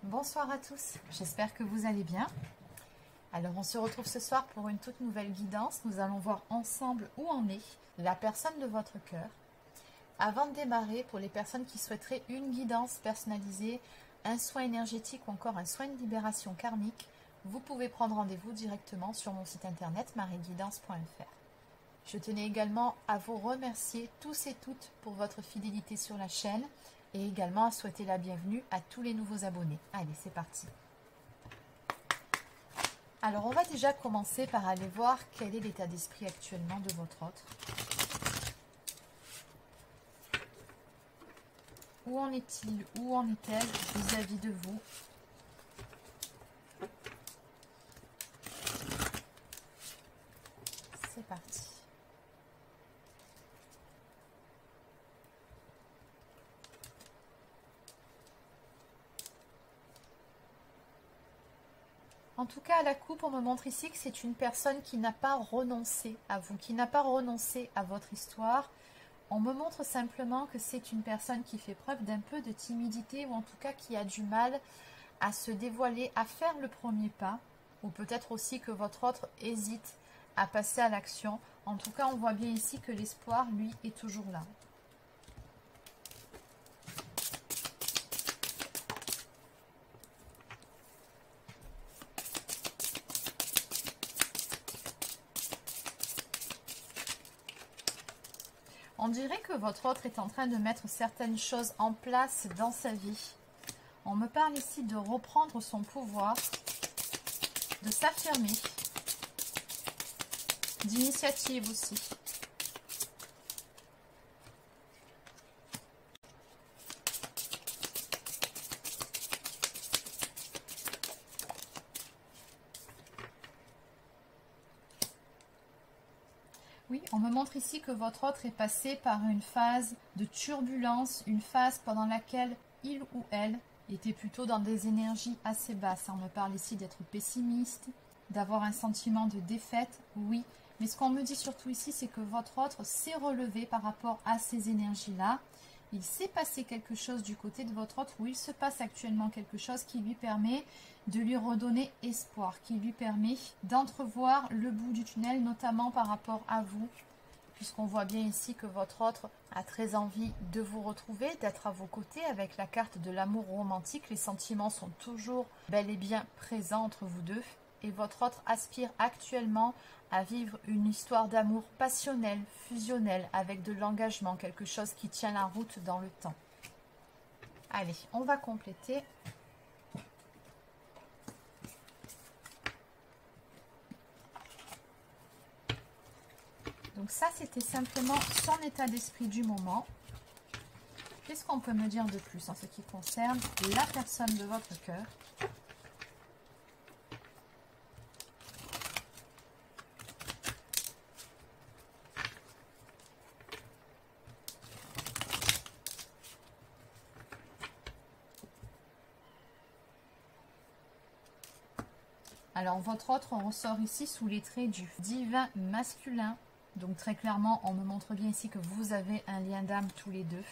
Bonsoir à tous, j'espère que vous allez bien. Alors on se retrouve ce soir pour une toute nouvelle guidance. Nous allons voir ensemble où en est la personne de votre cœur. Avant de démarrer, pour les personnes qui souhaiteraient une guidance personnalisée, un soin énergétique ou encore un soin de libération karmique, vous pouvez prendre rendez-vous directement sur mon site internet marieguidance.fr. Je tenais également à vous remercier tous et toutes pour votre fidélité sur la chaîne et également à souhaiter la bienvenue à tous les nouveaux abonnés. Allez, c'est parti. Alors, on va déjà commencer par aller voir quel est l'état d'esprit actuellement de votre autre. Où en est-il? Où en est-elle vis-à-vis de vous? C'est parti. En tout cas, à la coupe, on me montre ici que c'est une personne qui n'a pas renoncé à vous, qui n'a pas renoncé à votre histoire. On me montre simplement que c'est une personne qui fait preuve d'un peu de timidité ou en tout cas qui a du mal à se dévoiler, à faire le premier pas. Ou peut-être aussi que votre autre hésite à passer à l'action. En tout cas, on voit bien ici que l'espoir, lui, est toujours là. On dirait que votre autre est en train de mettre certaines choses en place dans sa vie. On me parle ici de reprendre son pouvoir, de s'affirmer, d'initiative aussi. Oui, on me montre ici que votre autre est passé par une phase de turbulence, une phase pendant laquelle il ou elle était plutôt dans des énergies assez basses. On me parle ici d'être pessimiste, d'avoir un sentiment de défaite, oui. Mais ce qu'on me dit surtout ici, c'est que votre autre s'est relevé par rapport à ces énergies-là. Il s'est passé quelque chose du côté de votre autre, ou il se passe actuellement quelque chose qui lui permet de lui redonner espoir, qui lui permet d'entrevoir le bout du tunnel, notamment par rapport à vous, puisqu'on voit bien ici que votre autre a très envie de vous retrouver, d'être à vos côtés avec la carte de l'amour romantique. Les sentiments sont toujours bel et bien présents entre vous deux. Et votre autre aspire actuellement à vivre une histoire d'amour passionnelle, fusionnelle, avec de l'engagement, quelque chose qui tient la route dans le temps. Allez, on va compléter. Donc ça, c'était simplement son état d'esprit du moment. Qu'est-ce qu'on peut me dire de plus en ce qui concerne la personne de votre cœur ? Alors, votre autre, on ressort ici sous les traits du divin masculin. Donc, très clairement, on me montre bien ici que vous avez un lien d'âme tous les deux.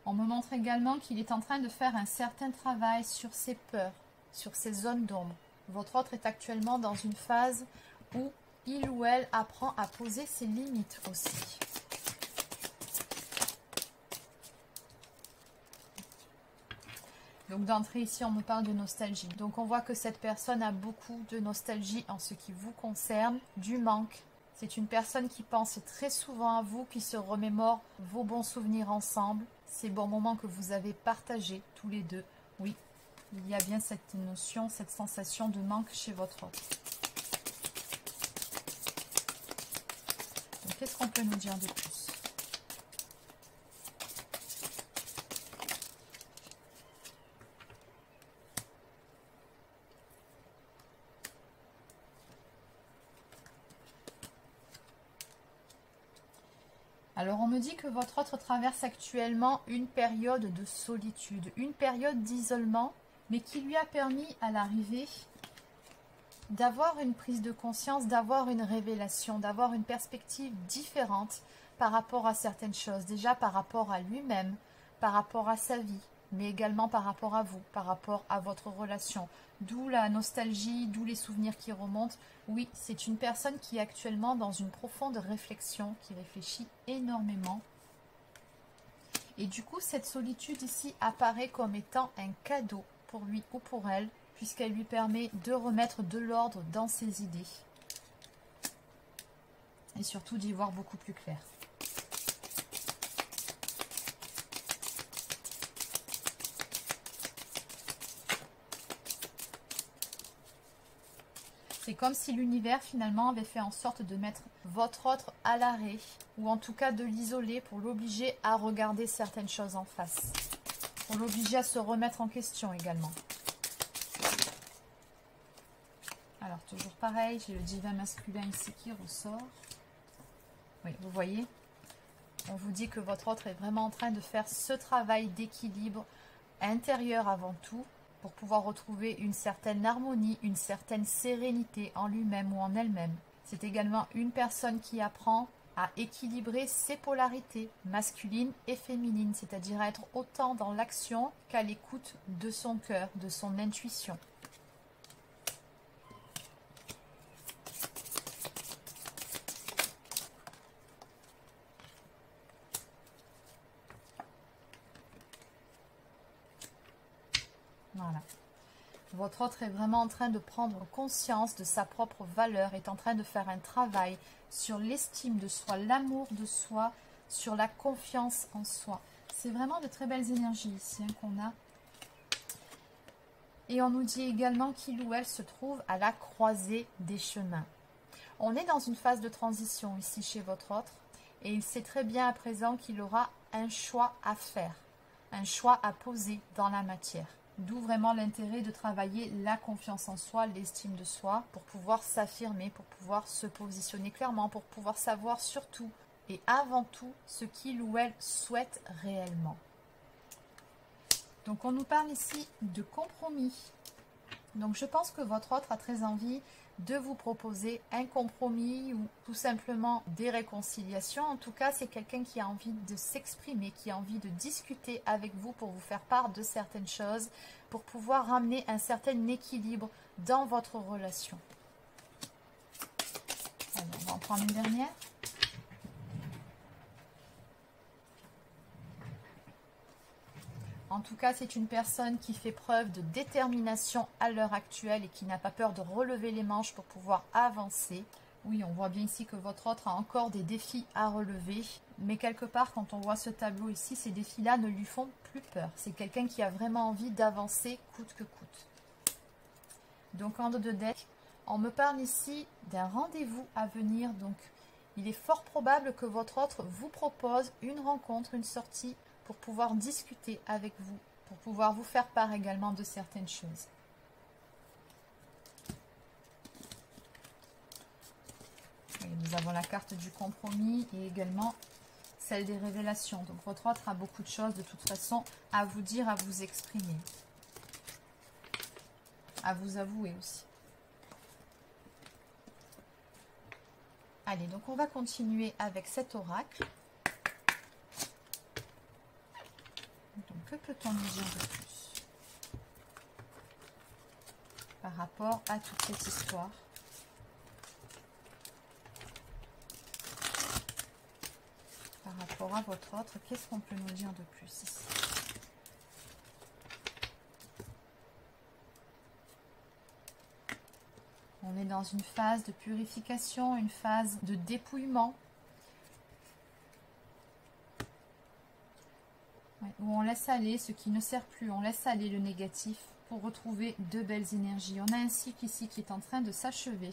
On me montre également qu'il est en train de faire un certain travail sur ses peurs, sur ses zones d'ombre. Votre autre est actuellement dans une phase où il ou elle apprend à poser ses limites aussi. Donc d'entrée ici, on me parle de nostalgie. Donc on voit que cette personne a beaucoup de nostalgie en ce qui vous concerne, du manque. C'est une personne qui pense très souvent à vous, qui se remémore vos bons souvenirs ensemble, ces bons moments que vous avez partagés tous les deux. Oui, il y a bien cette notion, cette sensation de manque chez votre autre. Donc qu'est-ce qu'on peut nous dire de plus ? Alors, on me dit que votre autre traverse actuellement une période de solitude, une période d'isolement, mais qui lui a permis à l'arrivée d'avoir une prise de conscience, d'avoir une révélation, d'avoir une perspective différente par rapport à certaines choses. Déjà par rapport à lui-même, par rapport à sa vie, mais également par rapport à vous, par rapport à votre relation. D'où la nostalgie, d'où les souvenirs qui remontent. Oui, c'est une personne qui est actuellement dans une profonde réflexion, qui réfléchit énormément. Et du coup, cette solitude ici apparaît comme étant un cadeau pour lui ou pour elle, puisqu'elle lui permet de remettre de l'ordre dans ses idées. Et surtout d'y voir beaucoup plus clair. C'est comme si l'univers finalement avait fait en sorte de mettre votre autre à l'arrêt, ou en tout cas de l'isoler pour l'obliger à regarder certaines choses en face. Pour l'obliger à se remettre en question également. Alors toujours pareil, j'ai le divin masculin ici qui ressort. Oui, vous voyez, on vous dit que votre autre est vraiment en train de faire ce travail d'équilibre intérieur avant tout, pour pouvoir retrouver une certaine harmonie, une certaine sérénité en lui-même ou en elle-même. C'est également une personne qui apprend à équilibrer ses polarités masculines et féminines, c'est-à-dire à être autant dans l'action qu'à l'écoute de son cœur, de son intuition. Voilà. Votre autre est vraiment en train de prendre conscience de sa propre valeur, est en train de faire un travail sur l'estime de soi, l'amour de soi, sur la confiance en soi. C'est vraiment de très belles énergies ici qu'on a. Et on nous dit également qu'il ou elle se trouve à la croisée des chemins. On est dans une phase de transition ici chez votre autre et il sait très bien à présent qu'il aura un choix à faire, un choix à poser dans la matière. D'où vraiment l'intérêt de travailler la confiance en soi, l'estime de soi, pour pouvoir s'affirmer, pour pouvoir se positionner clairement, pour pouvoir savoir surtout et avant tout ce qu'il ou elle souhaite réellement. Donc on nous parle ici de compromis. Donc je pense que votre autre a très envie de vous proposer un compromis ou tout simplement des réconciliations. En tout cas, c'est quelqu'un qui a envie de s'exprimer, qui a envie de discuter avec vous pour vous faire part de certaines choses, pour pouvoir ramener un certain équilibre dans votre relation. Alors, on va en prendre une dernière. En tout cas, c'est une personne qui fait preuve de détermination à l'heure actuelle et qui n'a pas peur de relever les manches pour pouvoir avancer. Oui, on voit bien ici que votre autre a encore des défis à relever. Mais quelque part, quand on voit ce tableau ici, ces défis-là ne lui font plus peur. C'est quelqu'un qui a vraiment envie d'avancer coûte que coûte. Donc, en dos de deck, on me parle ici d'un rendez-vous à venir. Donc, il est fort probable que votre autre vous propose une rencontre, une sortie, pour pouvoir discuter avec vous, pour pouvoir vous faire part également de certaines choses. Et nous avons la carte du compromis et également celle des révélations. Donc votre autre a beaucoup de choses de toute façon à vous dire, à vous exprimer, à vous avouer aussi. Allez, donc on va continuer avec cet oracle. Donc, que peut-on nous dire de plus par rapport à toute cette histoire? Par rapport à votre autre, qu'est-ce qu'on peut nous dire de plus ici? On est dans une phase de purification, une phase de dépouillement. Où on laisse aller ce qui ne sert plus, on laisse aller le négatif pour retrouver de belles énergies. On a un cycle ici qui est en train de s'achever.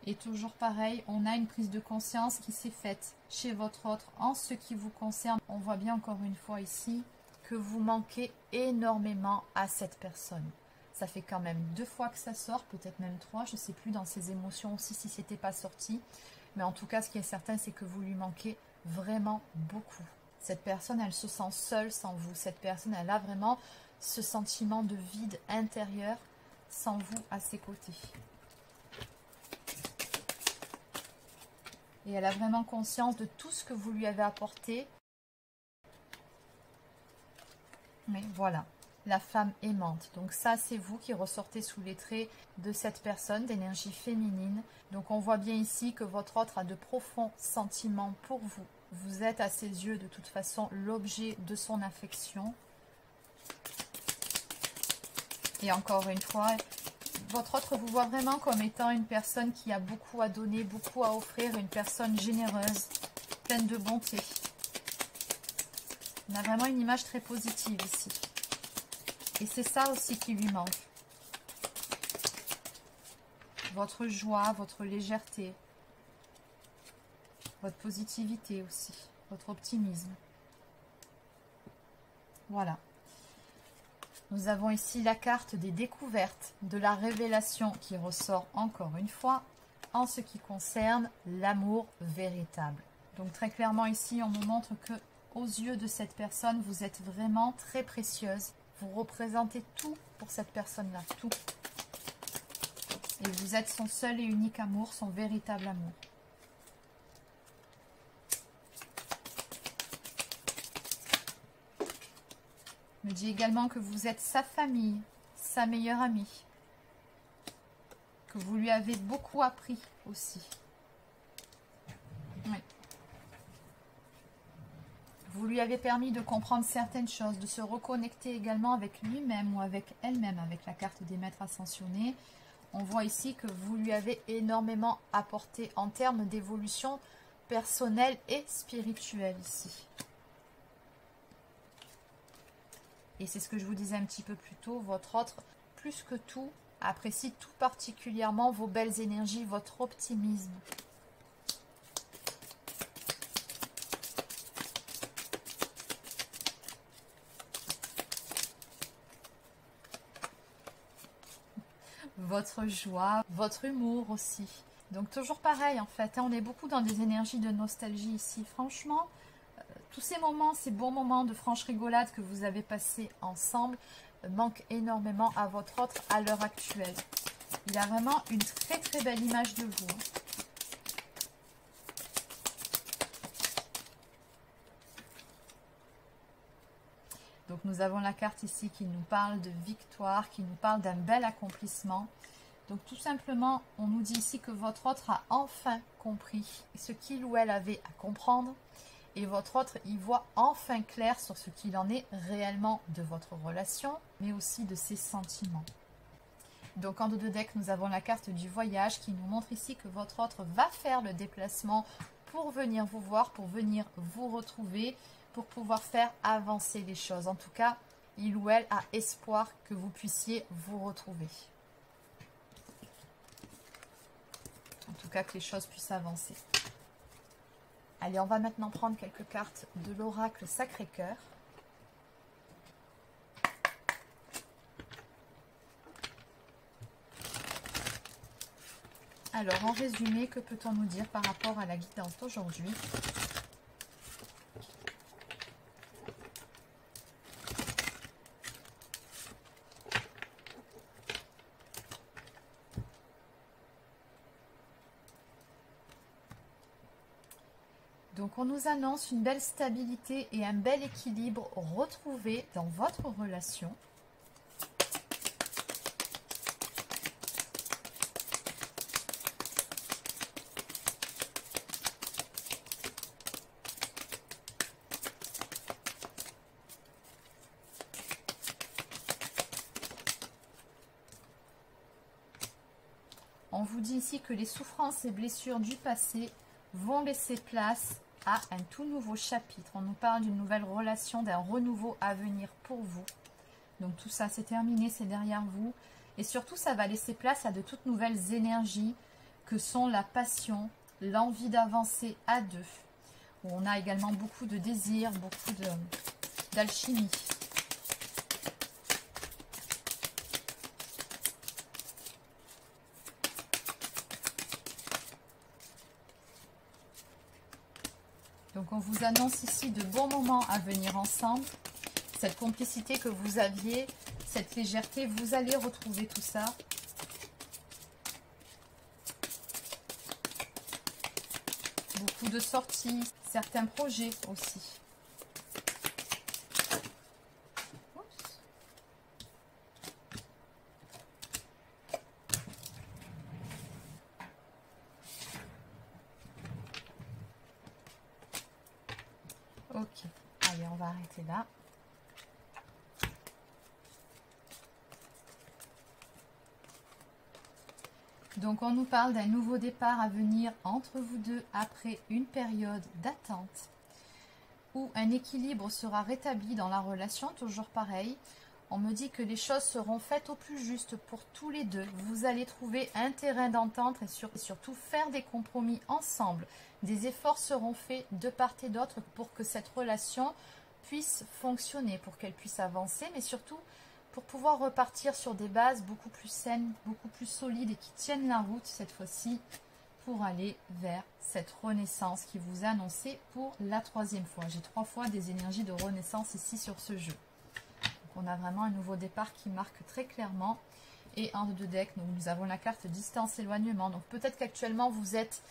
Et toujours pareil, on a une prise de conscience qui s'est faite chez votre autre en ce qui vous concerne. On voit bien encore une fois ici que vous manquez énormément à cette personne. Ça fait quand même 2 fois que ça sort, peut-être même 3, je ne sais plus dans ses émotions aussi si c'était pas sorti. Mais en tout cas, ce qui est certain, c'est que vous lui manquez vraiment beaucoup. Cette personne, elle se sent seule sans vous. Cette personne, elle a vraiment ce sentiment de vide intérieur sans vous à ses côtés. Et elle a vraiment conscience de tout ce que vous lui avez apporté. Mais voilà, la femme aimante. Donc ça, c'est vous qui ressortez sous les traits de cette personne, d'énergie féminine. Donc on voit bien ici que votre autre a de profonds sentiments pour vous. Vous êtes à ses yeux de toute façon l'objet de son affection. Et encore une fois, votre autre vous voit vraiment comme étant une personne qui a beaucoup à donner, beaucoup à offrir, une personne généreuse, pleine de bonté. On a vraiment une image très positive ici. Et c'est ça aussi qui lui manque. Votre joie, votre légèreté, votre positivité aussi, votre optimisme. Voilà. Nous avons ici la carte des découvertes, de la révélation qui ressort encore une fois en ce qui concerne l'amour véritable. Donc très clairement ici, on nous montre que aux yeux de cette personne, vous êtes vraiment très précieuse. Vous représentez tout pour cette personne-là, tout. Et vous êtes son seul et unique amour, son véritable amour. Il me dit également que vous êtes sa famille, sa meilleure amie. Que vous lui avez beaucoup appris aussi. Oui. Vous lui avez permis de comprendre certaines choses, de se reconnecter également avec lui-même ou avec elle-même, avec la carte des maîtres ascensionnés. On voit ici que vous lui avez énormément apporté en termes d'évolution personnelle et spirituelle ici. Et c'est ce que je vous disais un petit peu plus tôt, votre autre, plus que tout, apprécie tout particulièrement vos belles énergies, votre optimisme. Votre joie, votre humour aussi. Donc toujours pareil en fait, on est beaucoup dans des énergies de nostalgie ici. Franchement, tous ces moments, ces bons moments de franche rigolade que vous avez passés ensemble manquent énormément à votre autre à l'heure actuelle. Il a vraiment une très très belle image de vous. Donc nous avons la carte ici qui nous parle de victoire, qui nous parle d'un bel accomplissement. Donc tout simplement, on nous dit ici que votre autre a enfin compris ce qu'il ou elle avait à comprendre. Et votre autre y voit enfin clair sur ce qu'il en est réellement de votre relation, mais aussi de ses sentiments. Donc en dos de deck, nous avons la carte du voyage qui nous montre ici que votre autre va faire le déplacement pour venir vous voir, pour venir vous retrouver, pour pouvoir faire avancer les choses. En tout cas, il ou elle a espoir que vous puissiez vous retrouver. En tout cas, que les choses puissent avancer. Allez, on va maintenant prendre quelques cartes de l'oracle Sacré-Cœur. Alors, en résumé, que peut-on nous dire par rapport à la guidance d'aujourd'hui ? Donc on nous annonce une belle stabilité et un bel équilibre retrouvé dans votre relation. On vous dit ici que les souffrances et blessures du passé vont laisser place à un tout nouveau chapitre. On nous parle d'une nouvelle relation, d'un renouveau à venir pour vous. Donc tout ça, c'est terminé, c'est derrière vous. Et surtout, ça va laisser place à de toutes nouvelles énergies que sont la passion, l'envie d'avancer à deux. Où on a également beaucoup de désir, beaucoup d'alchimie. Donc on vous annonce ici de bons moments à venir ensemble. Cette complicité que vous aviez, cette légèreté, vous allez retrouver tout ça. Beaucoup de sorties, certains projets aussi. côté-là. Donc on nous parle d'un nouveau départ à venir entre vous deux après une période d'attente où un équilibre sera rétabli dans la relation, toujours pareil. On me dit que les choses seront faites au plus juste pour tous les deux. Vous allez trouver un terrain d'entente et surtout faire des compromis ensemble. Des efforts seront faits de part et d'autre pour que cette relation puisse fonctionner, pour qu'elle puisse avancer, mais surtout pour pouvoir repartir sur des bases beaucoup plus saines, beaucoup plus solides et qui tiennent la route cette fois-ci pour aller vers cette renaissance qui vous a annoncé pour la 3e fois. J'ai 3 fois des énergies de renaissance ici sur ce jeu. Donc on a vraiment un nouveau départ qui marque très clairement. Et en 2 decks, nous avons la carte distance-éloignement. Donc peut-être qu'actuellement vous êtes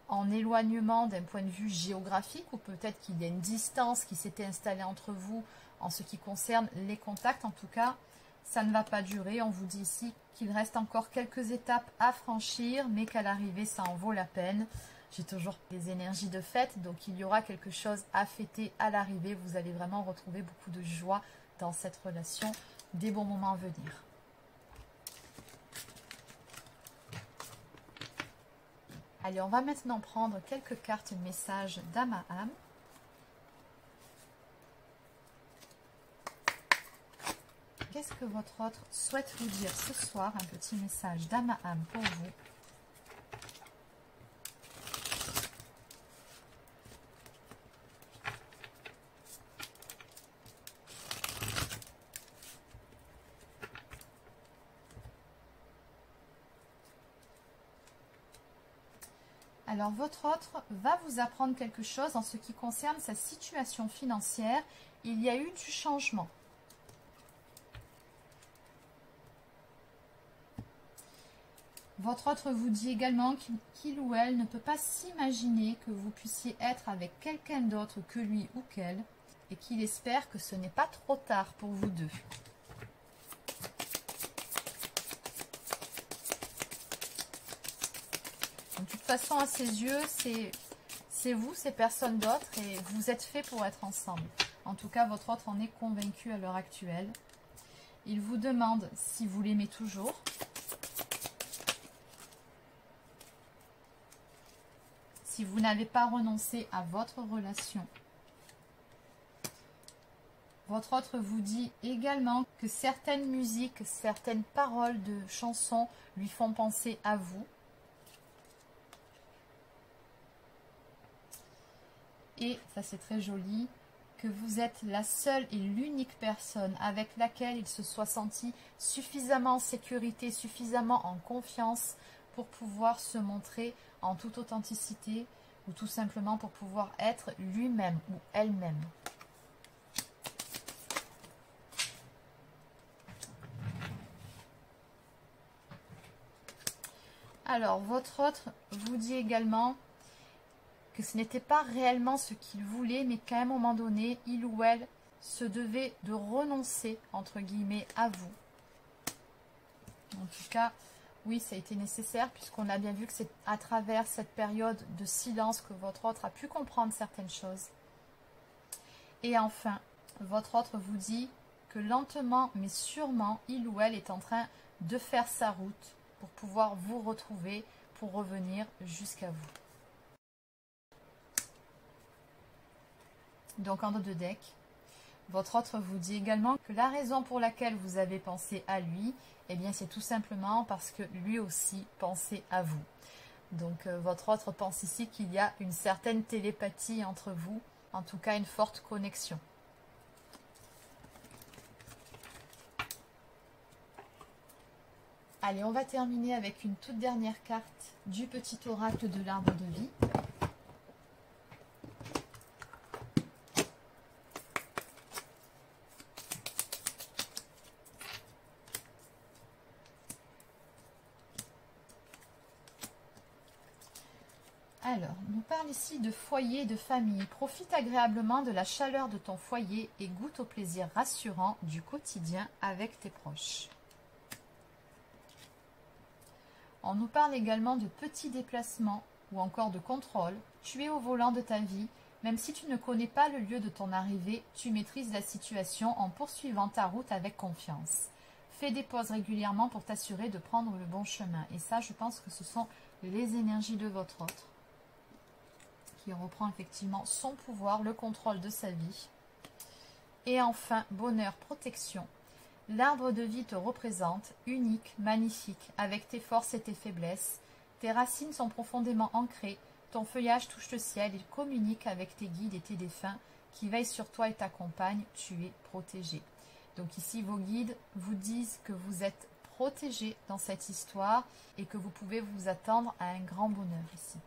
en éloignement d'un point de vue géographique ou peut-être qu'il y a une distance qui s'était installée entre vous en ce qui concerne les contacts. En tout cas, ça ne va pas durer. On vous dit ici qu'il reste encore quelques étapes à franchir, mais qu'à l'arrivée, ça en vaut la peine. J'ai toujours des énergies de fête, donc il y aura quelque chose à fêter à l'arrivée. Vous allez vraiment retrouver beaucoup de joie dans cette relation, des bons moments à venir. Allez, on va maintenant prendre quelques cartes messages d'âme à âme. Qu'est-ce que votre autre souhaite vous dire ce soir? Un petit message d'âme à âme pour vous. Alors, votre autre va vous apprendre quelque chose en ce qui concerne sa situation financière. Il y a eu du changement. Votre autre vous dit également qu'il ou elle ne peut pas s'imaginer que vous puissiez être avec quelqu'un d'autre que lui ou qu'elle et qu'il espère que ce n'est pas trop tard pour vous deux. De toute façon, à ses yeux, c'est vous, c'est personne d'autre et vous êtes fait pour être ensemble. En tout cas, votre autre en est convaincu à l'heure actuelle. Il vous demande si vous l'aimez toujours. Si vous n'avez pas renoncé à votre relation. Votre autre vous dit également que certaines musiques, certaines paroles de chansons lui font penser à vous. Et, ça c'est très joli, que vous êtes la seule et l'unique personne avec laquelle il se soit senti suffisamment en sécurité, suffisamment en confiance pour pouvoir se montrer en toute authenticité ou tout simplement pour pouvoir être lui-même ou elle-même. Alors, votre autre vous dit également que ce n'était pas réellement ce qu'il voulait, mais qu'à un moment donné, il ou elle se devait de renoncer, entre guillemets, à vous. En tout cas, oui, ça a été nécessaire, puisqu'on a bien vu que c'est à travers cette période de silence que votre autre a pu comprendre certaines choses. Et enfin, votre autre vous dit que lentement, mais sûrement, il ou elle est en train de faire sa route pour pouvoir vous retrouver, pour revenir jusqu'à vous. Donc en 2 decks, votre autre vous dit également que la raison pour laquelle vous avez pensé à lui, eh bien c'est tout simplement parce que lui aussi pensait à vous. Donc votre autre pense ici qu'il y a une certaine télépathie entre vous, en tout cas une forte connexion. Allez, on va terminer avec une toute dernière carte du petit oracle de l'arbre de vie. Alors, on nous parle ici de foyer et de famille. Profite agréablement de la chaleur de ton foyer et goûte au plaisir rassurant du quotidien avec tes proches. On nous parle également de petits déplacements ou encore de contrôle. Tu es au volant de ta vie Même si tu ne connais pas le lieu de ton arrivée, tu maîtrises la situation en poursuivant ta route avec confiance. Fais des pauses régulièrement pour t'assurer de prendre le bon chemin. Et ça, je pense que ce sont les énergies de votre autre qui reprend effectivement son pouvoir, le contrôle de sa vie. Et enfin, bonheur, protection. L'arbre de vie te représente, unique, magnifique, avec tes forces et tes faiblesses. Tes racines sont profondément ancrées, ton feuillage touche le ciel, il communique avec tes guides et tes défunts qui veillent sur toi et t'accompagnent, tu es protégé. Donc ici, vos guides vous disent que vous êtes protégé dans cette histoire et que vous pouvez vous attendre à un grand bonheur ici.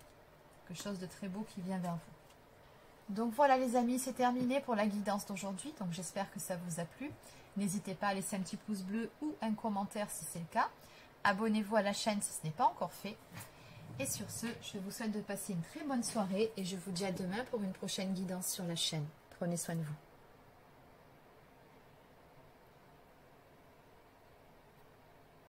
Quelque chose de très beau qui vient vers vous. Donc voilà les amis, c'est terminé pour la guidance d'aujourd'hui. Donc j'espère que ça vous a plu. N'hésitez pas à laisser un petit pouce bleu ou un commentaire si c'est le cas. Abonnez-vous à la chaîne si ce n'est pas encore fait. Et sur ce, je vous souhaite de passer une très bonne soirée et je vous dis à demain pour une prochaine guidance sur la chaîne. Prenez soin de vous.